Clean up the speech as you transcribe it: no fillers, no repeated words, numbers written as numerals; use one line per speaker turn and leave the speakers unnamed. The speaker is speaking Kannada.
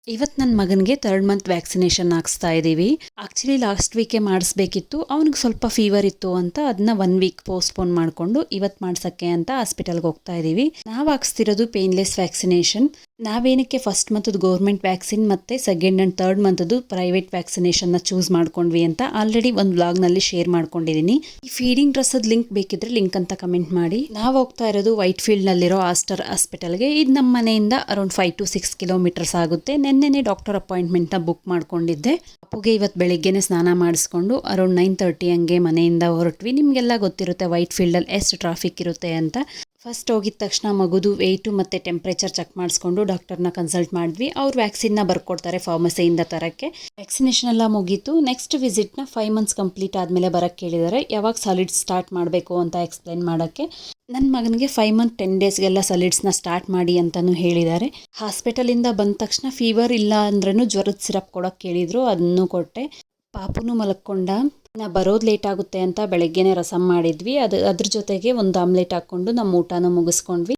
ಇವತ್ತು ನನ್ನ ಮಗನಿಗೆ 3rd ಮಂತ್ ವ್ಯಾಕ್ಸಿನೇಷನ್ ಹಾಕ್ಸ್ತಾ ಇದ್ದೀವಿ. ಆ್ಯಕ್ಚುಲಿ ಲಾಸ್ಟ್ ವೀಕೆ ಮಾಡಿಸ್ಬೇಕಿತ್ತು. ಅವನಿಗೆ ಸ್ವಲ್ಪ ಫೀವರ್ ಇತ್ತು ಅಂತ ಅದನ್ನ 1 ವೀಕ್ ಪೋಸ್ಟ್ಪೋನ್ ಮಾಡಿಕೊಂಡು ಇವತ್ತು ಮಾಡ್ಸೋಕ್ಕೆ ಅಂತ ಹಾಸ್ಪಿಟಲ್ಗೆ ಹೋಗ್ತಾ ಇದ್ದೀವಿ. ನಾವು ಹಾಕ್ಸ್ತಿರೋದು ಪೇನ್ಲೆಸ್ ವ್ಯಾಕ್ಸಿನೇಷನ್. ನಾವೇನಕ್ಕೆ ಫಸ್ಟ್ ಮಂತದ್ದು ಗೌರ್ಮೆಂಟ್ ವ್ಯಾಕ್ಸಿನ್ ಮತ್ತು ಸೆಕೆಂಡ್ ಆ್ಯಂಡ್ 3rd ಮಂತದ್ದು ಪ್ರೈವೇಟ್ ವ್ಯಾಕ್ಸಿನೇಷನ್ನ ಚೂಸ್ ಮಾಡ್ಕೊಂಡ್ವಿ ಅಂತ ಆಲ್ರೆಡಿ ಒಂದು ವ್ಲಾಗ್ನಲ್ಲಿ ಶೇರ್ ಮಾಡ್ಕೊಂಡಿದ್ದೀನಿ. ಈ ಫೀಡಿಂಗ್ ಡ್ರೆಸ್ಸದ ಲಿಂಕ್ ಬೇಕಿದ್ರೆ ಲಿಂಕ್ ಅಂತ ಕಮೆಂಟ್ ಮಾಡಿ. ನಾವು ಹೋಗ್ತಾ ಇರೋದು ವೈಟ್ ಫೀಲ್ಡ್ನಲ್ಲಿರೋ ಆಸ್ಟರ್ ಹಾಸ್ಪಿಟಲ್ಗೆ. ಇದು ನಮ್ಮ ಮನೆಯಿಂದ ಅರೌಂಡ್ 5 to 6 ಕಿಲೋಮೀಟರ್ಸ್ ಆಗುತ್ತೆ. ನೆನ್ನೆನೇ ಡಾಕ್ಟರ್ ಅಪಾಯಿಂಟ್ಮೆಂಟ್ನ ಬುಕ್ ಮಾಡ್ಕೊಂಡಿದ್ದೆ. ಅಪ್ಪುಗೆ ಇವತ್ತು ಬೆಳಿಗ್ಗೆನೆ ಸ್ನಾನ ಮಾಡಿಸ್ಕೊಂಡು ಅರೌಂಡ್ 9:30 ಹಂಗೆ ಮನೆಯಿಂದ ಹೊರಟ್ವಿ. ನಿಮಗೆಲ್ಲ ಗೊತ್ತಿರುತ್ತೆ ವೈಟ್ ಫೀಲ್ಡಲ್ಲಿ ಎಷ್ಟು ಟ್ರಾಫಿಕ್ ಇರುತ್ತೆ ಅಂತ. ಫಸ್ಟ್ ಹೋಗಿದ ತಕ್ಷಣ ಮಗುದು ವೆಯ್ಟು ಮತ್ತು ಟೆಂಪ್ರೇಚರ್ ಚೆಕ್ ಮಾಡಿಸ್ಕೊಂಡು ಡಾಕ್ಟರ್ನ ಕನ್ಸಲ್ಟ್ ಮಾಡಿದ್ವಿ. ಅವ್ರು ವ್ಯಾಕ್ಸಿನ್ನ ಬರ್ಕೊಡ್ತಾರೆ ಫಾರ್ಮಸಿಯಿಂದ ತರೋಕ್ಕೆ. ವ್ಯಾಕ್ಸಿನೇಷನ್ ಎಲ್ಲ ಮುಗೀತು. ನೆಕ್ಸ್ಟ್ ವಿಸಿಟ್ನ 5 ಮಂತ್ಸ್ ಕಂಪ್ಲೀಟ್ ಆದಮೇಲೆ ಬರೋಕ್ಕೆ ಕೇಳಿದ್ದಾರೆ. ಯಾವಾಗ ಸಾಲಿಡ್ಸ್ ಸ್ಟಾರ್ಟ್ ಮಾಡಬೇಕು ಅಂತ ಎಕ್ಸ್ಪ್ಲೈನ್ ಮಾಡೋಕ್ಕೆ. ನನ್ನ ಮಗನಿಗೆ 5 ಮಂತ್ 10 ಡೇಸ್ಗೆಲ್ಲ ಸಾಲಿಡ್ಸ್ನ ಸ್ಟಾರ್ಟ್ ಮಾಡಿ ಅಂತಲೂ ಹೇಳಿದ್ದಾರೆ. ಹಾಸ್ಪಿಟಲಿಂದ ಬಂದ ತಕ್ಷಣ ಫೀವರ್ ಇಲ್ಲ ಅಂದ್ರೂ ಜ್ವರದ ಸಿರಪ್ ಕೊಡೋಕ್ಕೆ ಕೇಳಿದರು, ಅದನ್ನು ಕೊಟ್ಟೆ. ಪಾಪುನು ಮಲಕ್ಕೊಂಡ. ನಾ ಬರೋದು ಲೇಟ್ ಆಗುತ್ತೆ ಅಂತ ಬೆಳಗ್ಗೆನೇ ರಸಮ್ ಮಾಡಿದ್ವಿ. ಅದ್ರ ಜೊತೆಗೆ ಒಂದು ಆಮ್ಲೆಟ್ ಹಾಕ್ಕೊಂಡು ನಮ್ಮ ಊಟನೂ ಮುಗಿಸ್ಕೊಂಡ್ವಿ.